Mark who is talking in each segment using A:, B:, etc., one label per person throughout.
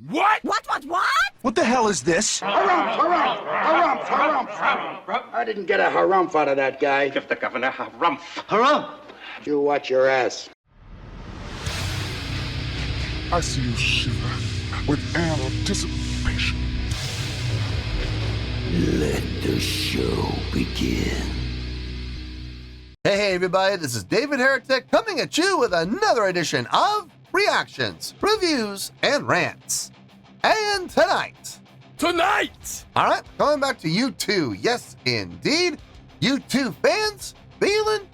A: What?
B: What?
C: What the hell is this?
D: Harumph. I didn't get a harumph out of that guy.
A: Give the governor harumph.
C: Harumph!
D: You watch your ass.
E: I see you shiver with anticipation.
F: Let the show begin.
G: Hey everybody, this is David Heretic coming at you with another edition of Reactions, Reviews, and Rants. And tonight, alright, coming back to U2, yes indeed, U2 fans feeling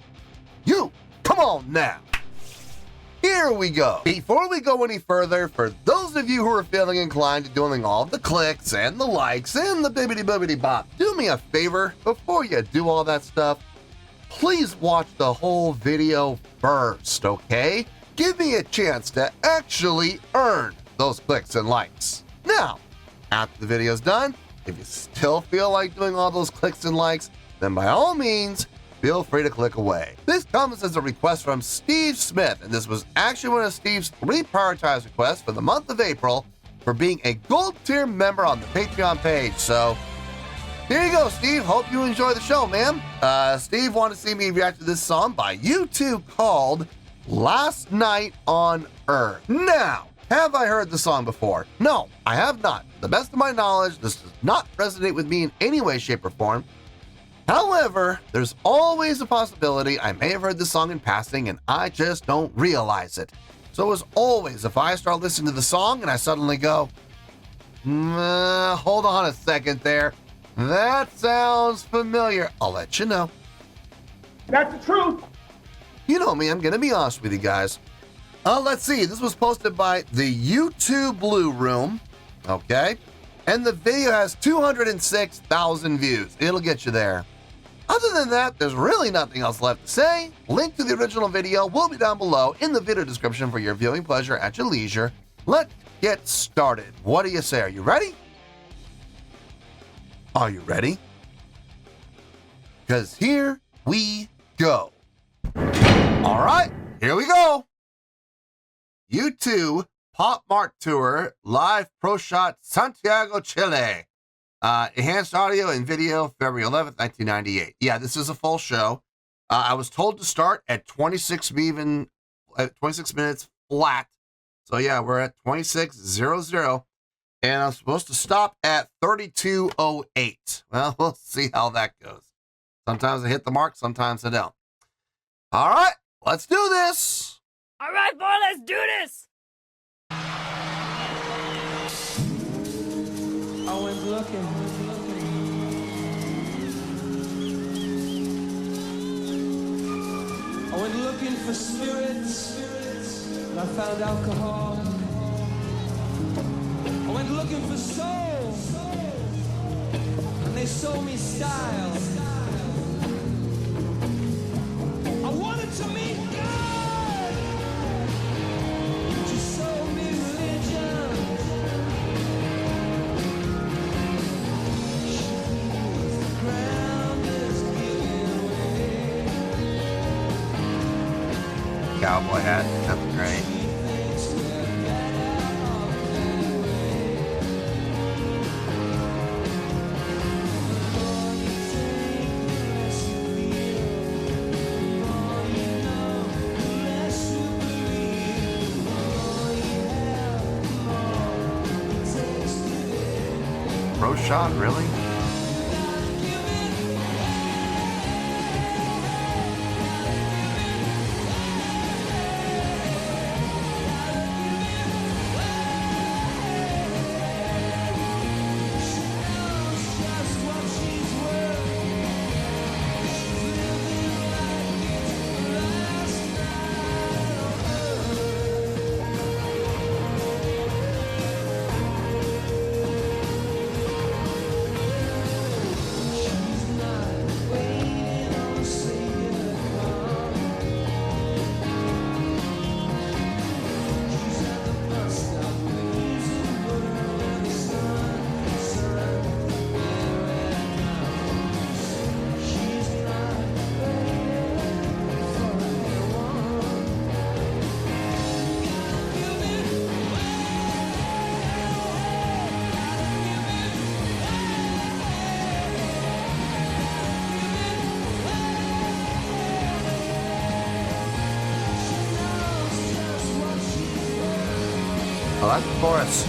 G: you. Come on now. Here we go. Before we go any further, for those of you who are feeling inclined to doing all the clicks and the likes and the bibbidi-bobbidi bop, do me a favor before you do all that stuff. Please watch the whole video first, okay? Give me a chance to actually earn those clicks and likes. Now, after the video's done, if you still feel like doing all those clicks and likes, then by all means, feel free to click away. This comes as a request from Steve Smith, and this was actually one of Steve's 3 prioritized requests for the month of April for being a gold tier member on the Patreon page. So, here you go, Steve. Hope you enjoy the show, man. Steve wanted to see me react to this song by U2 called Last Night on Earth. Now, have I heard the song before? No, I have not. To the best of my knowledge, this does not resonate with me in any way, shape, or form. However, there's always a possibility I may have heard the song in passing and I just don't realize it. So as always, if I start listening to the song and I suddenly go, hold on a second there, that sounds familiar, I'll let you know.
A: That's the truth.
G: You know me, I'm gonna be honest with you guys. Let's see, this was posted by the YouTube Blue Room, okay? And the video has 206,000 views. It'll get you there. Other than that, there's really nothing else left to say. Link to the original video will be down below in the video description for your viewing pleasure at your leisure. Let's get started. What do you say? Are you ready? Are you ready? Because here we go. All right, here we go. U2 Pop Mart Tour Live Pro Shot Santiago, Chile. Enhanced audio and video February 11th, 1998. Yeah, this is a full show. I was told to start at 26 minutes flat. So yeah, we're at 26:00. And I'm supposed to stop at 32:08. Well, we'll see how that goes. Sometimes I hit the mark, sometimes I don't. All right, let's do this.
B: All right, boy, let's do this.
H: I went looking. I went looking for spirits, and I found alcohol. I went looking for soul, and they sold me style. I wanted to meet God, you sold me religion. The ground is giving way.
G: Cowboy hat, that's great. Pro shot, really? like the chorus.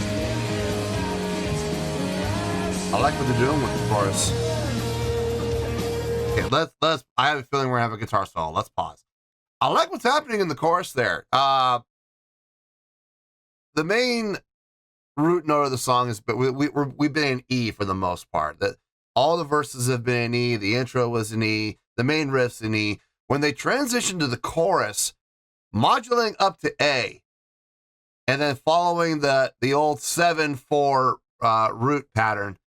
G: I like what they're doing with the chorus. Okay, let's. I have a feeling we're gonna have a guitar solo. Let's pause. I like what's happening in the chorus there. The main root note of the song is, but we've been in E for the most part. That all the verses have been in E. The intro was in E. The main riff's in E. When they transition to the chorus, modulating up to A, and then following the old 7/4 root pattern.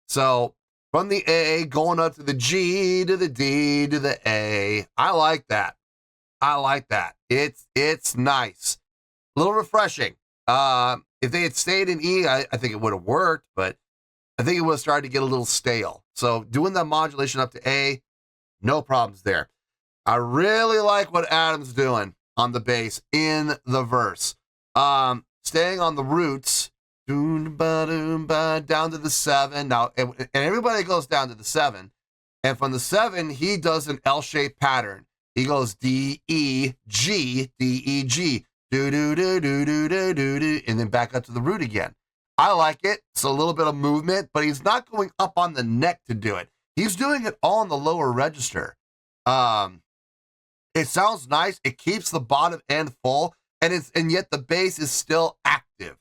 G: So from the A going up to the G to the D to the A. I like that. I like that. It's nice. A little refreshing. If they had stayed in E, I think it would have worked, but I think it would have started to get a little stale. So doing that modulation up to A, no problems there. I really like what Adam's doing on the bass in the verse. Staying on the roots, down to the 7. Now, and everybody goes down to the 7. And from the 7, he does an L-shaped pattern. He goes D, E, G, D, E, G, do, do, do, do, do, do, do, do, and then back up to the root again. I like it. It's a little bit of movement, but he's not going up on the neck to do it. He's doing it all in the lower register. It sounds nice. It keeps the bottom end full, and yet the bass is still active.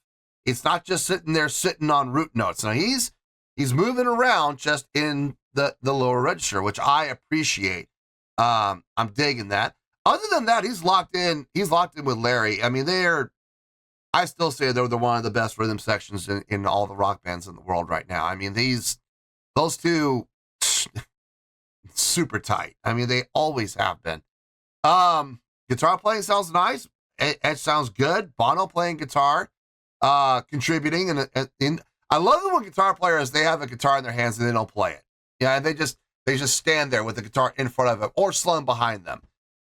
G: It's not just sitting on root notes. Now he's moving around just in the lower register, which I appreciate. I'm digging that. Other than that, he's locked in with Larry. I mean, I still say they're one of the best rhythm sections in all the rock bands in the world right now. I mean, those two, super tight. I mean, they always have been. Guitar playing sounds nice. It sounds good. Bono playing guitar, contributing, and I love it when guitar players, they have a guitar in their hands and they don't play it. Yeah, and they just stand there with the guitar in front of them or slung behind them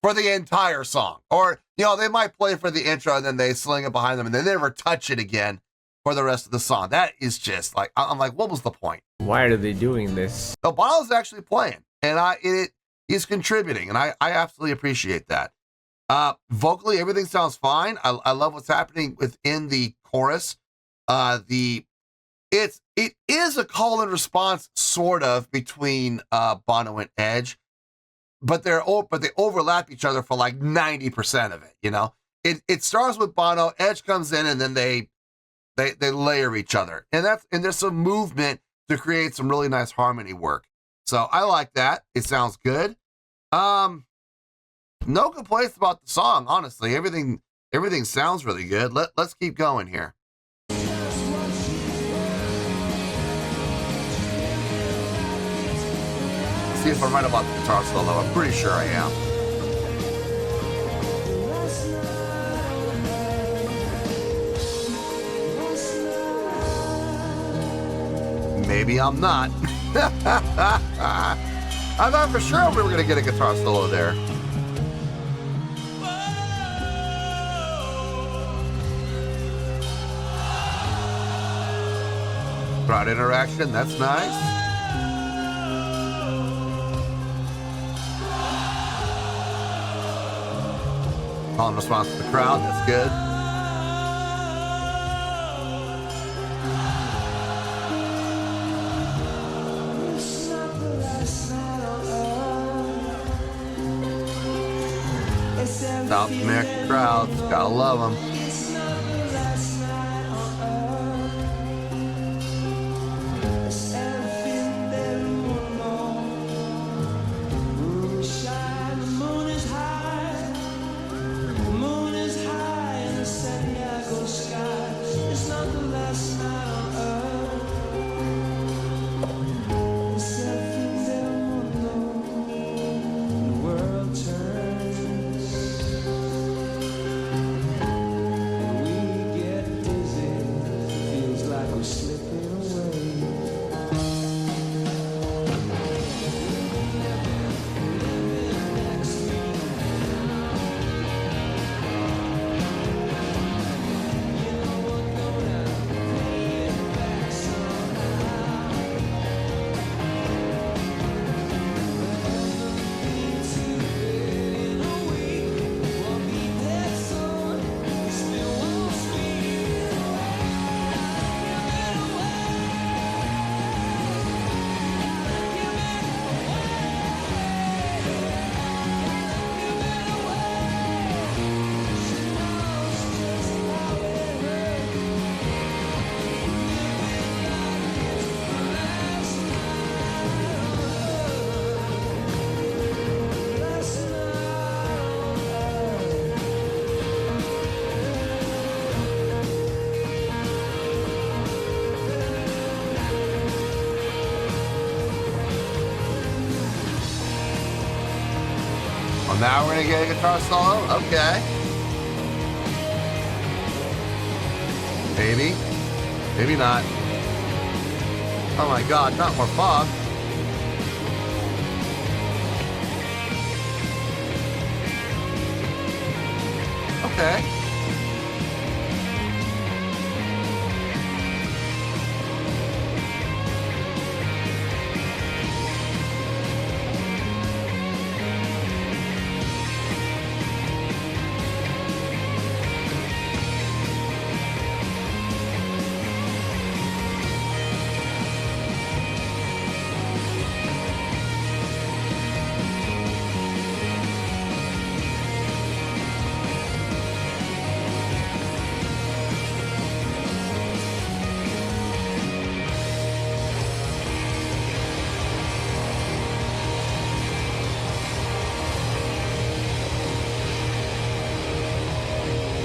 G: for the entire song. Or, they might play for the intro and then they sling it behind them and they never touch it again for the rest of the song. That is just like, I'm like, what was the point?
C: Why are they doing this?
G: No, Bono's actually playing, and he's contributing, and I absolutely appreciate that. Vocally, everything sounds fine. I love what's happening within the chorus. It is a call and response sort of between Bono and Edge, but they overlap each other for like 90% of it. It starts with Bono, Edge comes in, and then they layer each other, and there's some movement to create some really nice harmony work. So I like that. It sounds good. No complaints about the song, honestly. Everything sounds really good. Let's keep going here. See if I'm right about the guitar solo. I'm pretty sure I am. Maybe I'm not. I thought for sure we were going to get a guitar solo there. Crowd interaction, that's nice. Call and response to the crowd, that's good. South American crowds, gotta love them. now we're gonna get a guitar solo? Okay. Maybe. Maybe not. Oh my god, not more fog. Okay.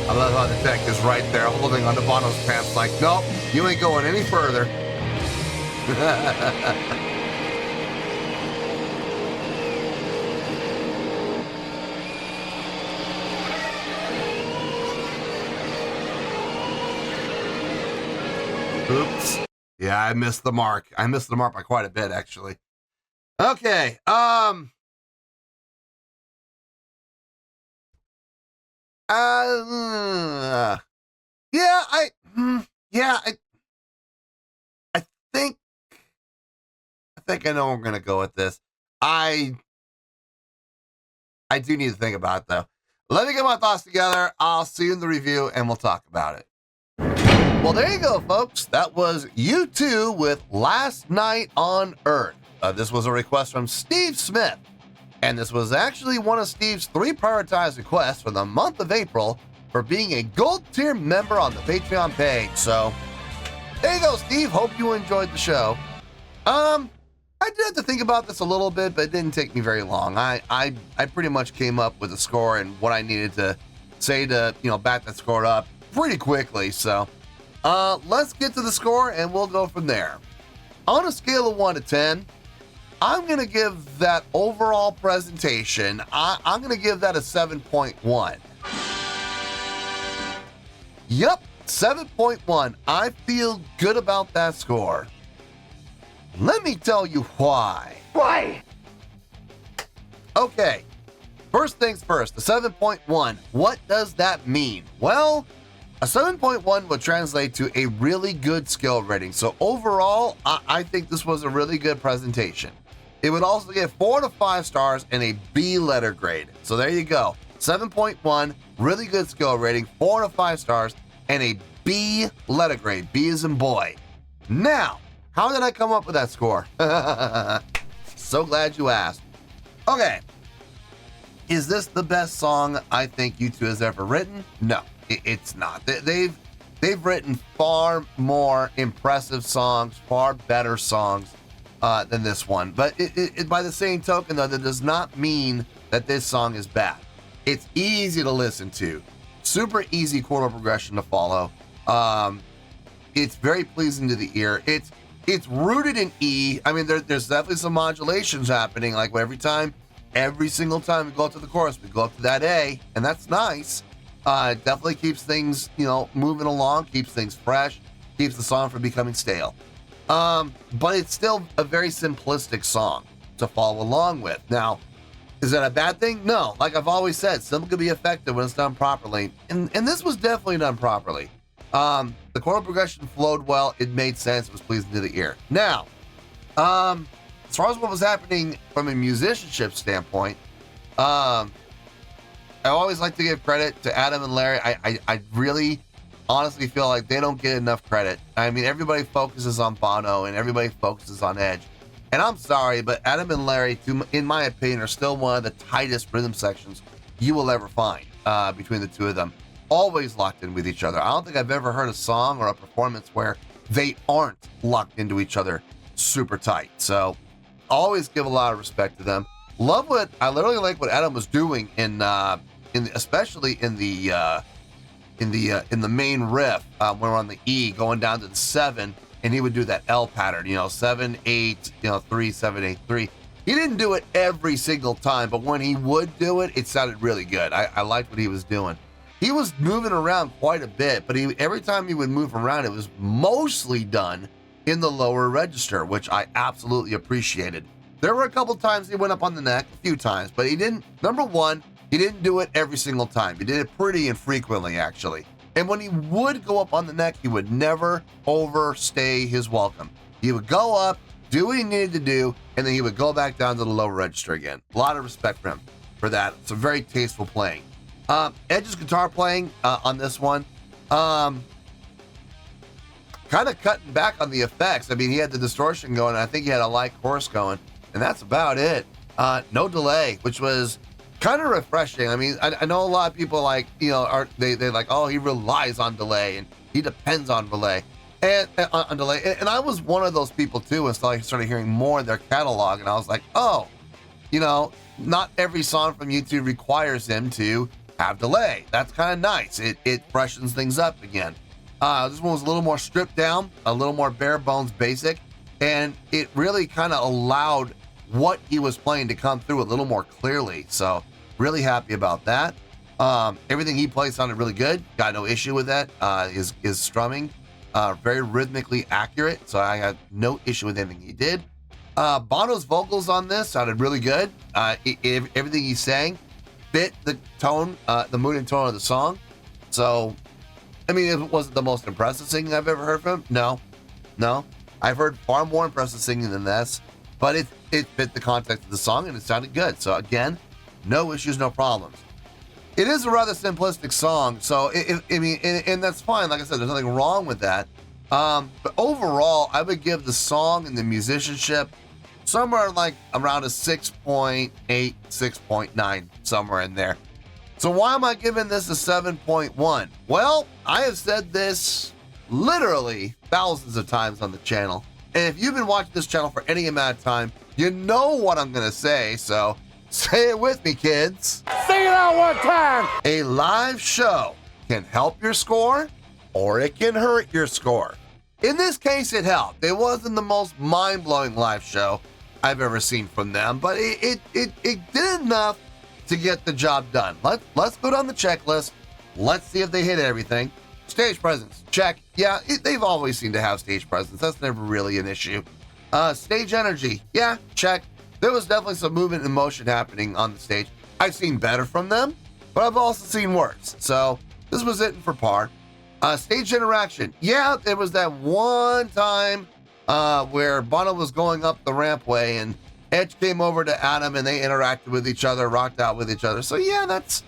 G: I love how the tech is right there holding onto Bono's pants like, nope, you ain't going any further. Oops. Yeah, I missed the mark. I missed the mark by quite a bit, actually. Okay, I think I know where I'm gonna go with this. I do need to think about it though. Let me get my thoughts together. I'll see you in the review and we'll talk about it. Well, there you go, folks. That was U2 with Last Night on Earth. This was a request from Steve Smith. And this was actually one of Steve's 3 prioritized requests for the month of April for being a gold tier member on the Patreon page. So there you go, Steve. Hope you enjoyed the show. I did have to think about this a little bit, but it didn't take me very long. I pretty much came up with a score and what I needed to say to, back that score up pretty quickly. So let's get to the score and we'll go from there. On a scale of 1 to 10, I'm going to give that overall presentation, I'm going to give that a 7.1. Yep, 7.1. I feel good about that score. Let me tell you why.
D: Why?
G: Okay, first things first, the 7.1. What does that mean? Well, a 7.1 would translate to a really good skill rating. So overall, I think this was a really good presentation. It would also get 4 to 5 stars and a B letter grade. So there you go. 7.1, really good skill rating, 4 to 5 stars, and a B letter grade. B as in boy. Now, how did I come up with that score? So glad you asked. Okay. Is this the best song I think U2 has ever written? No, it's not. They've written far more impressive songs, far better songs than this one. But it by the same token, though, that does not mean that this song is bad. It's easy to listen to. Super easy chordal progression to follow. It's very pleasing to the ear. It's rooted in E. I mean, there's definitely some modulations happening. Like every single time we go up to the chorus, we go up to that A, and that's nice. It definitely keeps things, moving along, keeps things fresh, keeps the song from becoming stale. But it's still a very simplistic song to follow along with. Now, is that a bad thing? No. Like I've always said, simple can be effective when it's done properly, and this was definitely done properly. The chordal progression flowed well. It made sense. It was pleasing to the ear. Now, as far as what was happening from a musicianship standpoint, I always like to give credit to Adam and Larry. I really honestly feel like they don't get enough credit. I mean, everybody focuses on Bono and everybody focuses on Edge. And I'm sorry, but Adam and Larry, in my opinion, are still one of the tightest rhythm sections you will ever find between the two of them. Always locked in with each other. I don't think I've ever heard a song or a performance where they aren't locked into each other super tight. So always give a lot of respect to them. I literally like what Adam was doing especially in the main riff when we're on the E going down to the 7, and he would do that L pattern, 7 8 3 7 8 3. He didn't do it every single time, but when he would do it, it sounded really good. I liked what he was doing. He was moving around quite a bit, but every time he would move around, it was mostly done in the lower register, which I absolutely appreciated. There were a couple times he went up on the neck, a few times, but he didn't, number one, he didn't do it every single time. He did it pretty infrequently, actually. And when he would go up on the neck, he would never overstay his welcome. He would go up, do what he needed to do, and then he would go back down to the lower register again. A lot of respect for him for that. It's a very tasteful playing. Edge's guitar playing on this one, kind of cutting back on the effects. I mean, he had the distortion going, and I think he had a light chorus going, and that's about it. No delay, which was kind of refreshing. I mean, I know a lot of people like, you know, they're like, oh, he relies on delay and he depends on delay. And I was one of those people too, until I started hearing more of their catalog, and I was like, oh, you know, not every song from YouTube requires him to have delay. That's kind of nice. It freshens things up again. This one was a little more stripped down, a little more bare bones basic, and it really kind of allowed what he was playing to come through a little more clearly. So really happy about that. Everything he played sounded really good. Got no issue with that. His strumming, very rhythmically accurate. So I had no issue with anything he did. Bono's vocals on this sounded really good. Everything he sang fit the tone, the mood and tone of the song. So, I mean, it wasn't the most impressive singing I've ever heard from him. No. I've heard far more impressive singing than this, but it fit the context of the song and it sounded good. So again, no issues, no problems. It is a rather simplistic song, so and that's fine. Like I said, there's nothing wrong with that. But overall, I would give the song and the musicianship somewhere like around a 6.8, 6.9, somewhere in there. So why am I giving this a 7.1? Well, I have said this literally thousands of times on the channel. And if you've been watching this channel for any amount of time, you know what I'm going to say. So say it with me, kids.
D: Sing it out one time.
G: A live show can help your score or it can hurt your score. In this case, it helped. It wasn't the most mind-blowing live show I've ever seen from them, but it did enough to get the job done. Let's go down the checklist. Let's see if they hit everything. Stage presence, check. Yeah, they've always seemed to have stage presence. That's never really an issue. Stage energy, yeah, check. There was definitely some movement and motion happening on the stage. I've seen better from them, but I've also seen worse. So this was it for par. Stage interaction, yeah, there was that one time where Bono was going up the rampway and Edge came over to Adam and they interacted with each other, rocked out with each other. So yeah, that's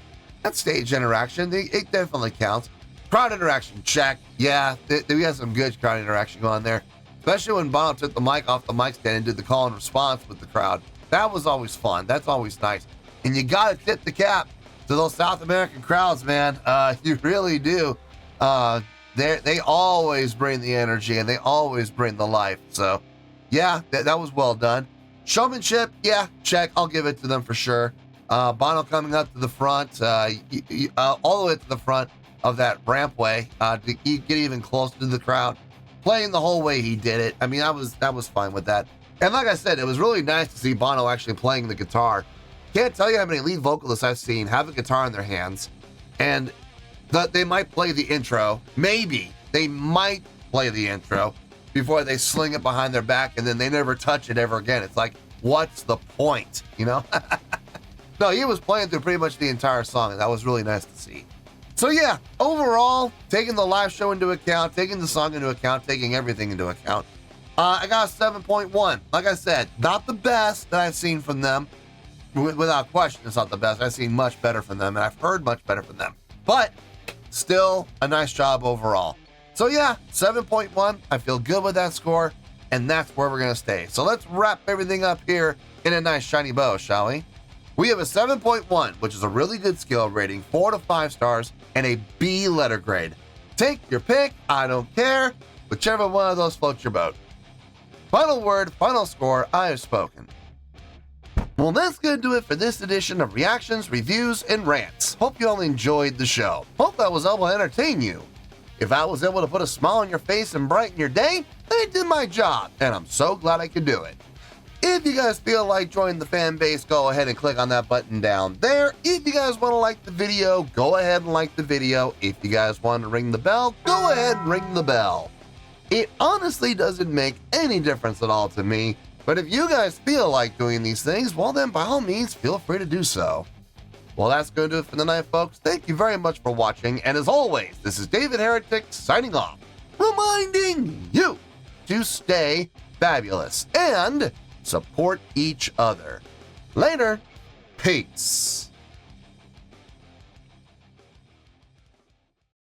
G: stage interaction. It definitely counts. Crowd interaction, check. Yeah, we had some good crowd interaction going there, especially when Bono took the mic off the mic stand and did the call and response with the crowd. That was always fun. That's always nice. And you got to tip the cap to those South American crowds, man. You really do. They always bring the energy and they always bring the life. So yeah, that was well done. Showmanship, yeah, check. I'll give it to them for sure. Bono coming up to the front, all the way to the front of that rampway to get even closer to the crowd, playing the whole way he did it. I mean, that was fine with that. And like I said, it was really nice to see Bono actually playing the guitar. Can't tell you how many lead vocalists I've seen have a guitar in their hands, and they might play the intro. Maybe they might play the intro before they sling it behind their back, and then they never touch it ever again. It's like, what's the point, you know? No, he was playing through pretty much the entire song, and that was really nice to see. So yeah, overall, taking the live show into account, taking the song into account, taking everything into account, I got a 7.1. Like I said, not the best that I've seen from them. Without question, it's not the best. I've seen much better from them, and I've heard much better from them. But still, a nice job overall. So yeah, 7.1. I feel good with that score, and that's where we're going to stay. So let's wrap everything up here in a nice shiny bow, shall we? We have a 7.1, which is a really good skill rating, 4 to 5 stars, and a B letter grade. Take your pick, I don't care, whichever one of those floats your boat. Final word, final score, I have spoken. Well, that's going to do it for this edition of Reactions, Reviews, and Rants. Hope you all enjoyed the show. Hope I was able to entertain you. If I was able to put a smile on your face and brighten your day, then I did my job, and I'm so glad I could do it. If you guys feel like joining the fan base, go ahead and click on that button down there. If you guys want to like the video, go ahead and like the video. If you guys want to ring the bell, go ahead and ring the bell. It honestly doesn't make any difference at all to me, but if you guys feel like doing these things, well then by all means, feel free to do so. Well, that's going to do it for the night, folks. Thank you very much for watching, and as always, this is David Heretic signing off, reminding you to stay fabulous and support each other. Later. Peace.